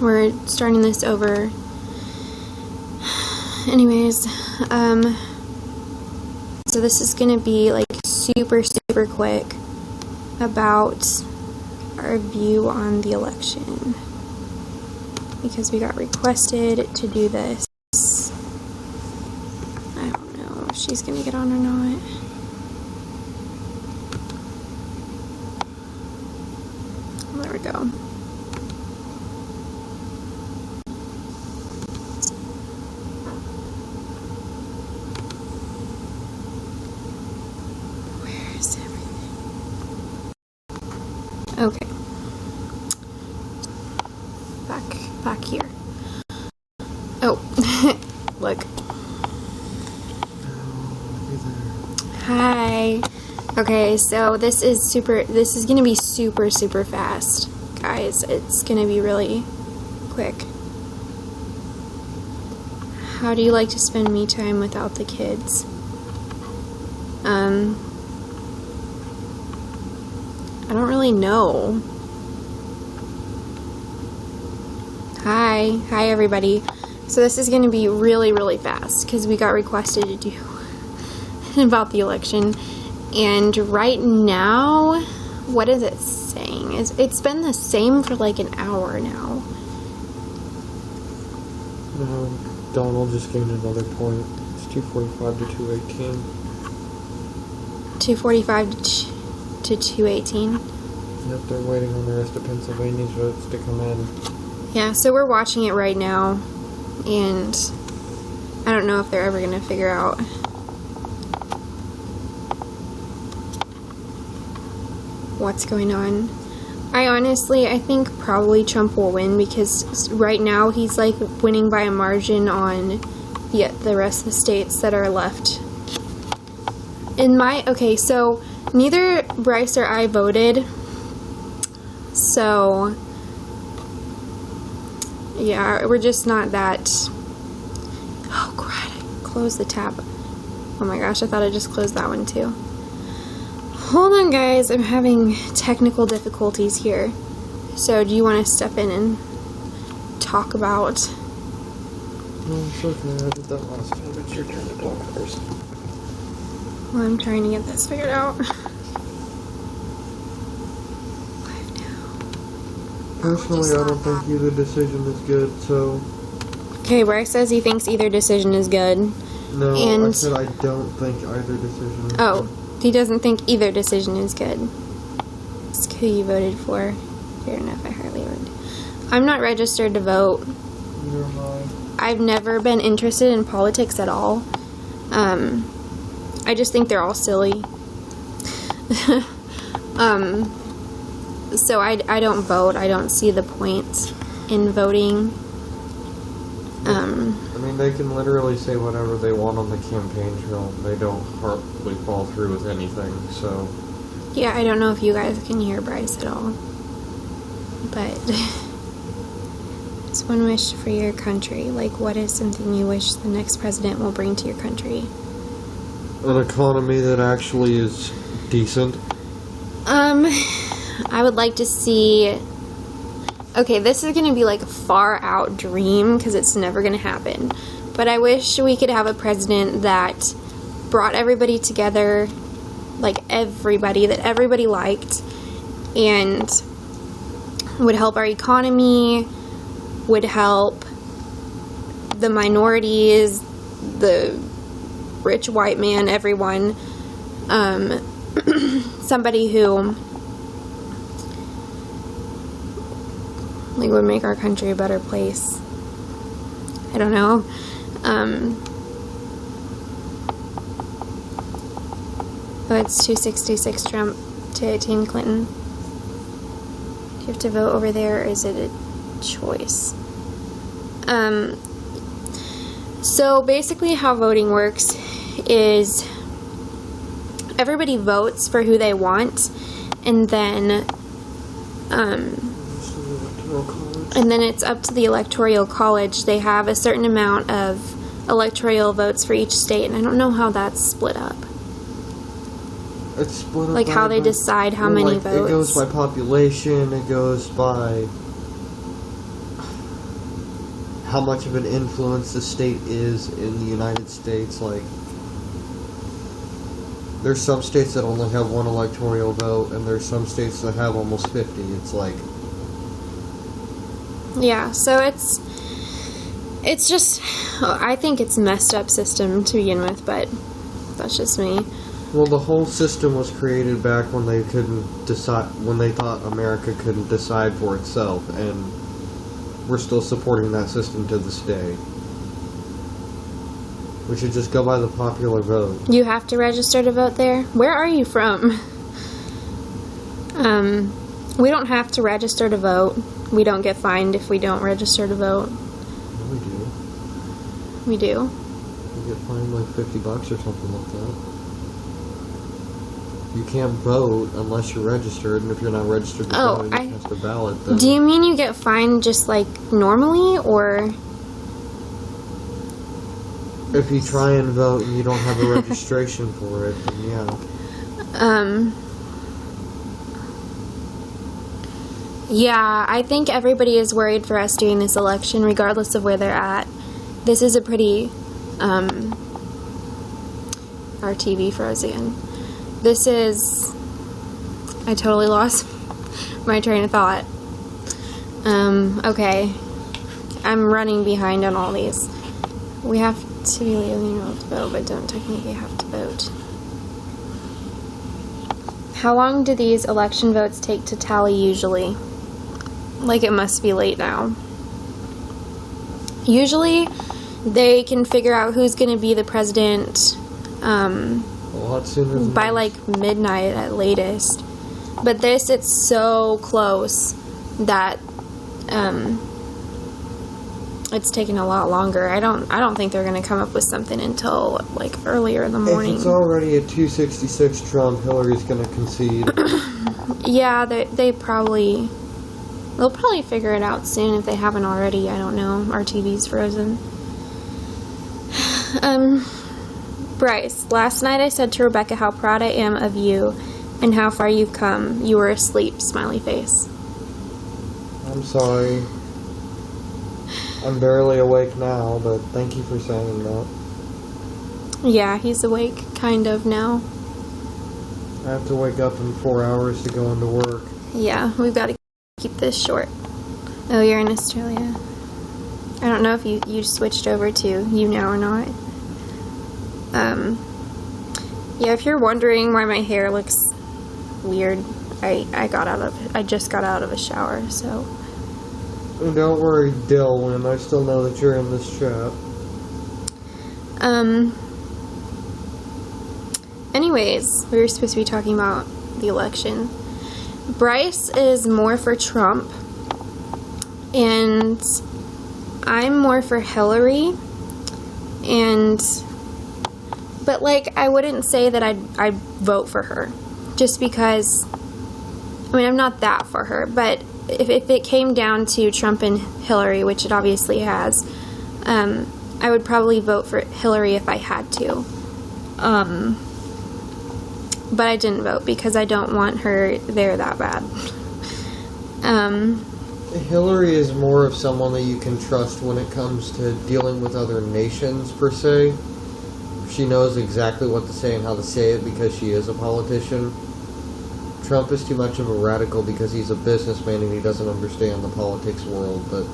we're starting this over. Anyways, so this is gonna be like super quick about our view on the election, because we got requested to do this. I don't know if she's gonna get on or not. There we go. Where's everything? Okay. Back here. Oh, look. Hi. Okay, so this is gonna be super fast, guys. It's gonna be really quick. How do you like to spend me time without the kids? I don't really know. Hi everybody. So this is gonna be really fast because we got requested to do about the election. And right now, what is it saying? It's been the same for like an hour now. No, Donald just gained another point. It's 245 to 218. 245 to 218. Yep, they're waiting on the rest of Pennsylvania's votes to come in. Yeah, so we're watching it right now, and I don't know if they're ever going to figure out what's going on. I think probably Trump will win, because right now he's like winning by a margin on the rest of the states that are left. Okay, so neither Bryce or I voted, so yeah, we're just not that. Oh crap, I closed the tab. Oh my gosh, I thought I just closed that one too. Hold on guys, I'm having technical difficulties here. So do you want to step in and talk about? No, it's okay, I did that last time. It's your turn to talk first. Well, I'm trying to get this figured out. Personally, I don't think either decision is good, so... Okay, Bryce says he thinks either decision is good. No, and I said I don't think either decision is Oh, good. he doesn't think either decision is good. It's who you voted for. Fair enough, I hardly voted. I'm not registered to vote. Neither am I. I've never been interested in politics at all. I just think they're all silly. So I don't vote. I don't see the point in voting. I mean, they can literally say whatever they want on the campaign trail. They don't hardly fall through with anything, so... Yeah, I don't know if you guys can hear Bryce at all. But... Just one wish for your country. Like, what is something you wish the next president will bring to your country? An economy that actually is decent. I would like to see... Okay, this is going to be like a far out dream because it's never going to happen. But I wish we could have a president that brought everybody together, like everybody, that everybody liked, and would help our economy, would help the minorities, the rich white man, everyone. Somebody who like would make our country a better place. I don't know. Oh, it's 266 Trump to 18 Clinton. Do you have to vote over there, or is it a choice? So basically how voting works is everybody votes for who they want, and then it's up to the electoral college. They have a certain amount of electoral votes for each state, and I don't know how that's split up. It's split up like how they decide how many votes. It goes by population, it goes by... how much of an influence the state is in the United States. Like, there's some states that only have one electoral vote, and there's some states that have almost 50. It's like... Yeah, so it's just... I think it's a messed up system to begin with, but that's just me. Well, the whole system was created back when they couldn't decide, when they thought America couldn't decide for itself, and we're still supporting that system to this day. We should just go by the popular vote. You have to register to vote there? Where are you from? We don't have to register to vote. We don't get fined if we don't register to vote. Yeah, we do. We do? We get fined like $50 or something like that. You can't vote unless you're registered, and if you're not registered to vote, you cast a ballot. Then... Do you mean you get fined just like normally, or... If you try and vote and you don't have a registration for it, then yeah. Yeah, I think everybody is worried for us doing this election, regardless of where they're at. This is a pretty, our TV froze again. This is, I totally lost my train of thought. Okay. I'm running behind on all these. We have to be legal to vote, but don't technically have to vote. How long do these election votes take to tally usually? Like, it must be late now. Usually, they can figure out who's going to be the president A lot sooner than by this. like midnight at latest. But this, it's so close that it's taking a lot longer. I don't think they're going to come up with something until like earlier in the morning. If it's already at 266 Trump, Hillary's going to concede. Yeah, they'll probably figure it out soon if they haven't already. I don't know. Our TV's frozen. Bryce, last night I said to Rebecca how proud I am of you and how far you've come. You were asleep, smiley face. I'm sorry. I'm barely awake now, but thank you for saying that. Yeah, he's awake, kind of, now. I have to wake up in 4 hours to go into work. Yeah, we've got to keep this short. Oh, you're in Australia. I don't know if you switched over to YOUNOW or not. Yeah, if you're wondering why my hair looks weird, I just got out of a shower, so. Don't worry, Dylan. I still know that you're in this chat. Anyways, we were supposed to be talking about the election. Bryce is more for Trump, and I'm more for Hillary, but like, I wouldn't say that I'd vote for her, just because, I mean, I'm not that for her, but if it came down to Trump and Hillary, which it obviously has, I would probably vote for Hillary if I had to. But I didn't vote because I don't want her there that bad. Hillary is more of someone that you can trust when it comes to dealing with other nations, per se. She knows exactly what to say and how to say it because she is a politician. Trump is too much of a radical because he's a businessman and he doesn't understand the politics world, but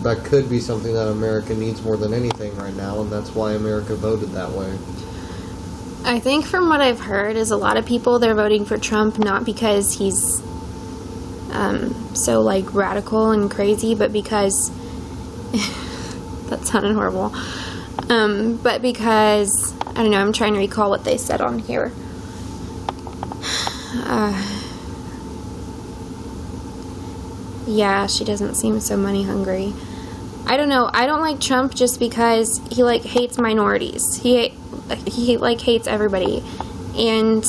that could be something that America needs more than anything right now, and that's why America voted that way. I think from what I've heard is a lot of people, they're voting for Trump not because he's so like radical and crazy, but because that sounded horrible. But because, I don't know, I'm trying to recall what they said on here. Yeah, she doesn't seem so money hungry. I don't know. I don't like Trump just because he like hates minorities. He like hates everybody, and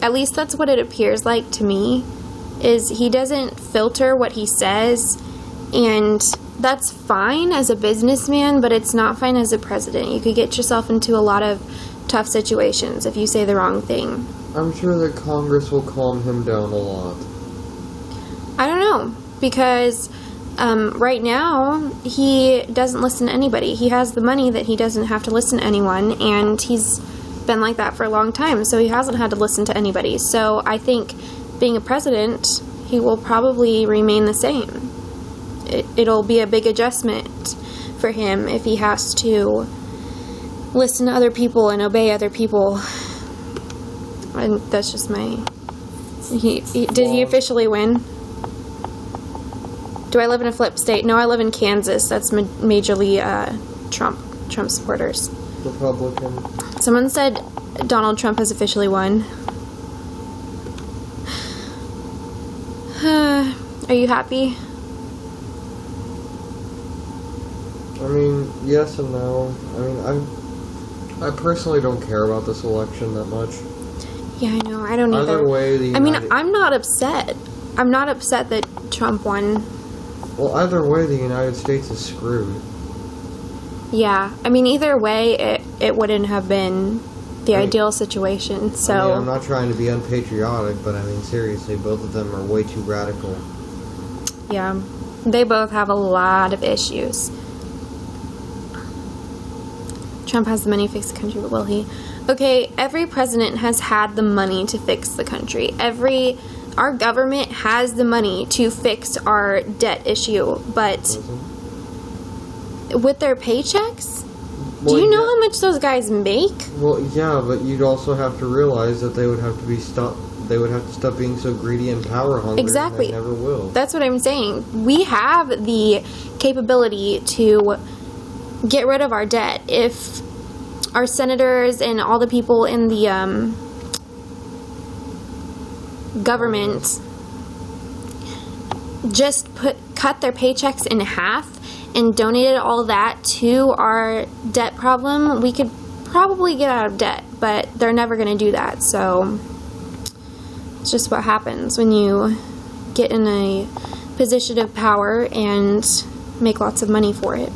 at least that's what it appears like to me. Is he doesn't filter what he says, and that's fine as a businessman, but it's not fine as a president. You could get yourself into a lot of tough situations if you say the wrong thing. I'm sure that Congress will calm him down a lot. I don't know, because Right now, he doesn't listen to anybody. He has the money that he doesn't have to listen to anyone, and he's been like that for a long time, so he hasn't had to listen to anybody. So I think being a president, he will probably remain the same. It'll be a big adjustment for him if he has to listen to other people and obey other people. And that's just my... Did he officially win? Do I live in a flip state? No, I live in Kansas. That's majorly Trump supporters. Republican. Someone said Donald Trump has officially won. Are you happy? I mean, yes and no. I mean, I personally don't care about this election that much. Yeah, I know. I don't either. Either way, I'm not upset. I'm not upset that Trump won. Well, either way, the United States is screwed. Yeah. I mean, either way, it wouldn't have been the ideal situation, so... I mean, I'm not trying to be unpatriotic, but I mean, seriously, both of them are way too radical. Yeah. They both have a lot of issues. Trump has the money to fix the country, but will he? Okay, every president has had the money to fix the country. Our government has the money to fix our debt issue, but with their paychecks? Well, do you know how much those guys make? Well, yeah, but you'd also have to realize that they would have to stop being so greedy and power hungry. Exactly. And they never will. That's what I'm saying. We have the capability to get rid of our debt if our senators and all the people in the government just cut their paychecks in half and donated all that to our debt problem. We could probably get out of debt, but they're never going to do that. So it's just what happens when you get in a position of power and make lots of money for it.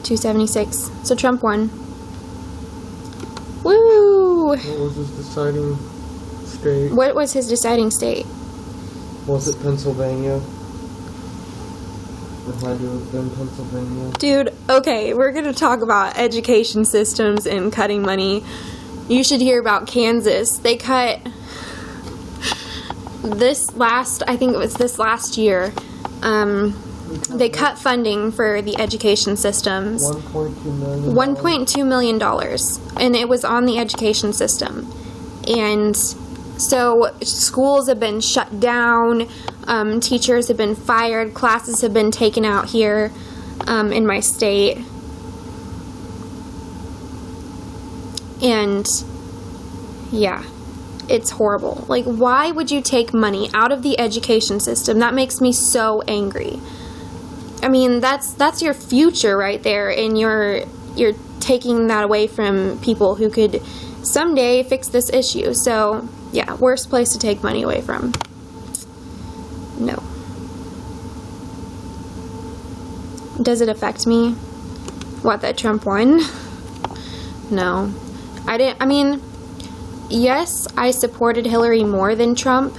$276. So Trump won. Woo! What was his deciding state? What was his deciding state? Was it Pennsylvania? It had to have been Pennsylvania. Dude, okay, we're going to talk about education systems and cutting money. You should hear about Kansas. They cut I think it was this last year, they cut funding for the education systems. $1.2 million. $1.2 million. And it was on the education system. And so schools have been shut down. Teachers have been fired. Classes have been taken out here in my state. And yeah, it's horrible. Like, why would you take money out of the education system? That makes me so angry. I mean, that's your future right there, and you're taking that away from people who could someday fix this issue. So, yeah, worst place to take money away from. No. Does it affect me? What, that Trump won? No. Yes, I supported Hillary more than Trump,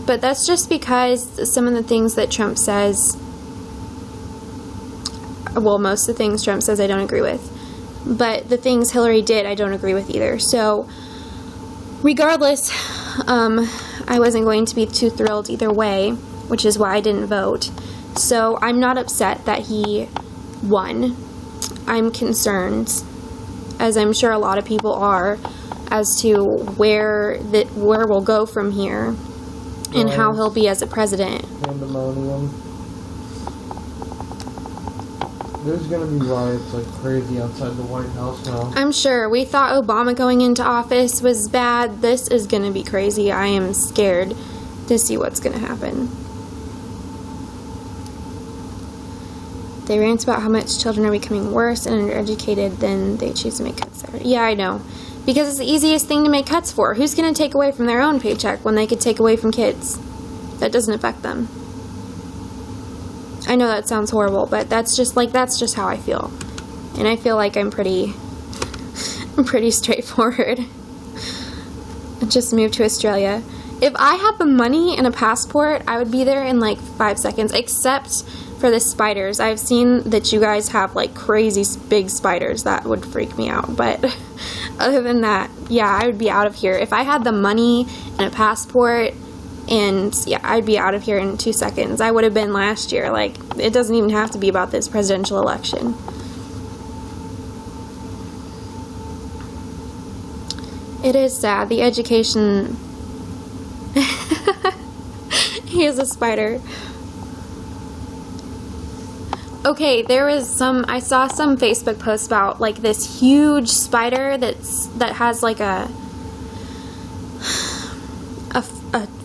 but that's just because some of the things that Trump says, well, most of the things Trump says I don't agree with, but the things Hillary did I don't agree with either. So regardless, I wasn't going to be too thrilled either way, which is why I didn't vote. So I'm not upset that he won. I'm concerned, as I'm sure a lot of people are, as to where we'll go from here and how he'll be as a president. Pandemonium. There's going to be riots like crazy outside the White House now. I'm sure. We thought Obama going into office was bad. This is going to be crazy. I am scared to see what's going to happen. They rant about how much children are becoming worse and undereducated, then they choose to make cuts there. Yeah, I know. Because it's the easiest thing to make cuts for. Who's going to take away from their own paycheck when they could take away from kids? That doesn't affect them. I know that sounds horrible, but that's just how I feel. And I feel like I'm pretty straightforward. Just moved to Australia. If I had the money and a passport, I would be there in like 5 seconds, except for the spiders. I've seen that you guys have like crazy big spiders. That would freak me out. But other than that, yeah, I would be out of here. If I had the money and a passport, and yeah, I'd be out of here in 2 seconds. I would have been last year. Like, it doesn't even have to be about this presidential election. It is sad. The education... He is a spider. Okay, I saw some Facebook posts about like this huge spider that has like a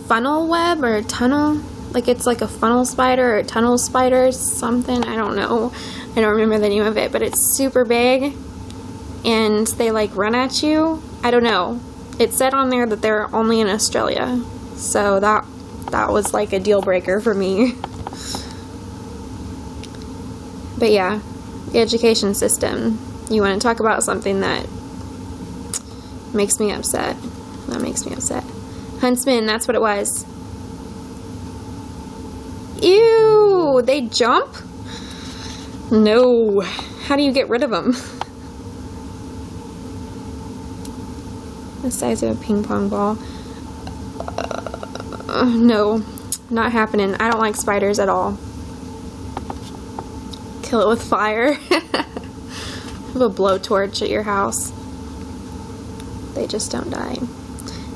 funnel web or a tunnel. Like it's like a funnel spider or a tunnel spider, something. I don't know. I don't remember the name of it, but it's super big and they like run at you. I don't know. It said on there that they're only in Australia. So that was like a deal breaker for me. But yeah, the education system. You want to talk about something that makes me upset. That makes me upset. Huntsman, that's what it was. Ew, they jump? No. How do you get rid of them? The size of a ping pong ball. No, not happening. I don't like spiders at all. Kill it with fire. Have a blowtorch at your house. They just don't die.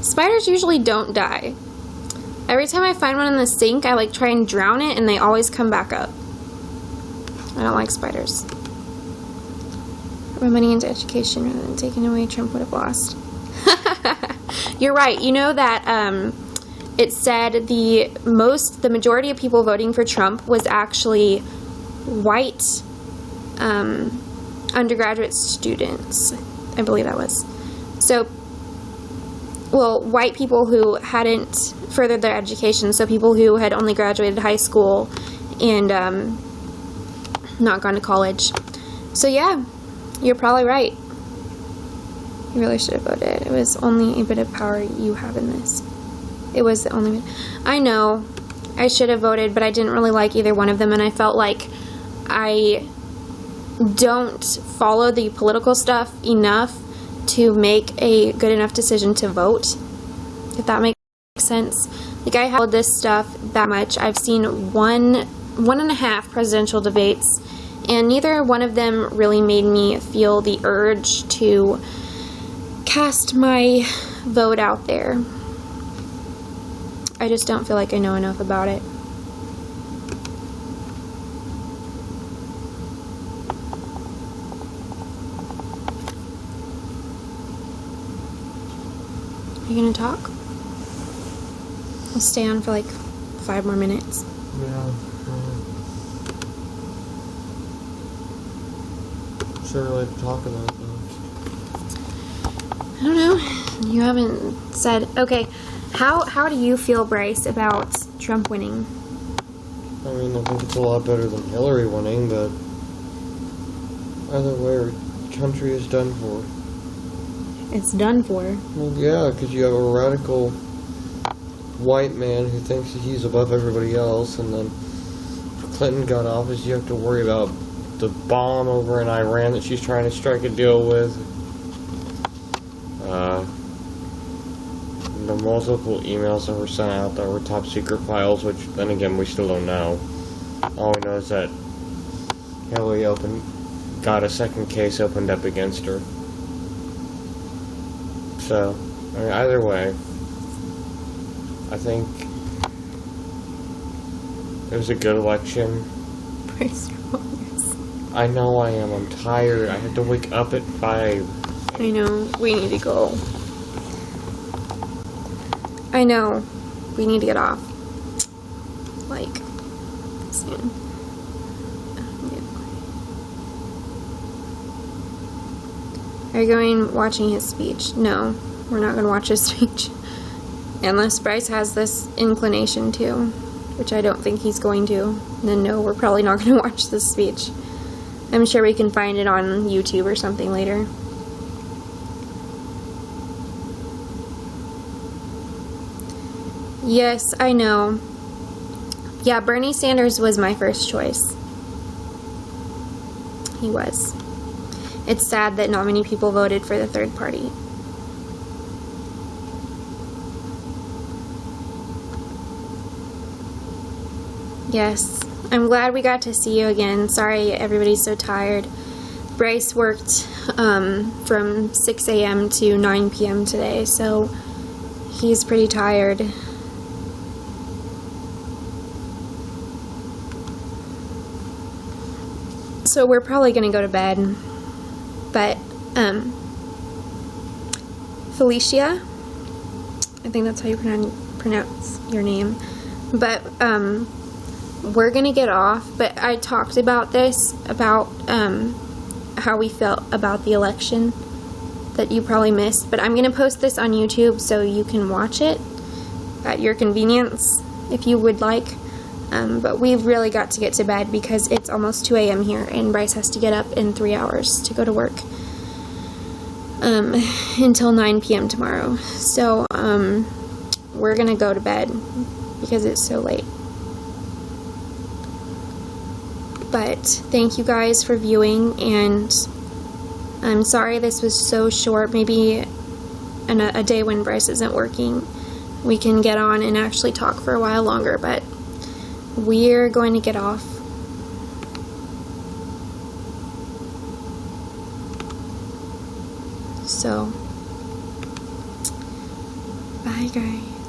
Spiders usually don't die. Every time I find one in the sink, I like try and drown it and they always come back up. I don't like spiders. Put my money into education rather than taking away. Trump would have lost. You're right. You know that it said the majority of people voting for Trump was actually white undergraduate students. I believe that was. So, well, white people who hadn't furthered their education, so people who had only graduated high school and not gone to college. So yeah, you're probably right. You really should have voted. It was only a bit of power you have in this. It was the only bit. I know. I should have voted, but I didn't really like either one of them, and I felt like I don't follow the political stuff enough to make a good enough decision to vote, if that makes sense. Like, I followed this stuff that much. I've seen one and a half presidential debates, and neither one of them really made me feel the urge to cast my vote out there. I just don't feel like I know enough about it. Are you gonna talk? I'll stay on for like 5 more minutes. Yeah. Sure, like to talk about that. I don't know. You haven't said. Okay, how do you feel, Bryce, about Trump winning? I mean, I think it's a lot better than Hillary winning, but either way, our country is done for. It's done for. Well, yeah, because you have a radical white man who thinks that he's above everybody else, and then if Clinton got office, you have to worry about the bomb over in Iran that she's trying to strike a deal with. The multiple emails that were sent out that were top secret files, which then again we still don't know. All we know is that Hillary got a second case opened up against her. So, I mean, either way, I think it was a good election. I know I am. I'm tired. I had to wake up at 5. I know. We need to go. I know. We need to get off. Like, soon. Are you going watching his speech? No, we're not going to watch his speech. Unless Bryce has this inclination to, which I don't think he's going to. Then no, we're probably not going to watch this speech. I'm sure we can find it on YouTube or something later. Yes, I know. Yeah, Bernie Sanders was my first choice. He was. It's sad that not many people voted for the third party. Yes, I'm glad we got to see you again. Sorry everybody's so tired. Bryce worked from 6 a.m. to 9 p.m. today, so he's pretty tired. So we're probably going to go to bed. But, Felicia, I think that's how you pronounce your name. But, we're going to get off. But I talked about this, about, how we felt about the election that you probably missed. But I'm going to post this on YouTube so you can watch it at your convenience if you would like. But we've really got to get to bed because it's almost 2 a.m. here and Bryce has to get up in 3 hours to go to work until 9 p.m. tomorrow. So we're going to go to bed because it's so late. But thank you guys for viewing, and I'm sorry this was so short. Maybe on a day when Bryce isn't working we can get on and actually talk for a while longer, but we're going to get off. So, bye guys.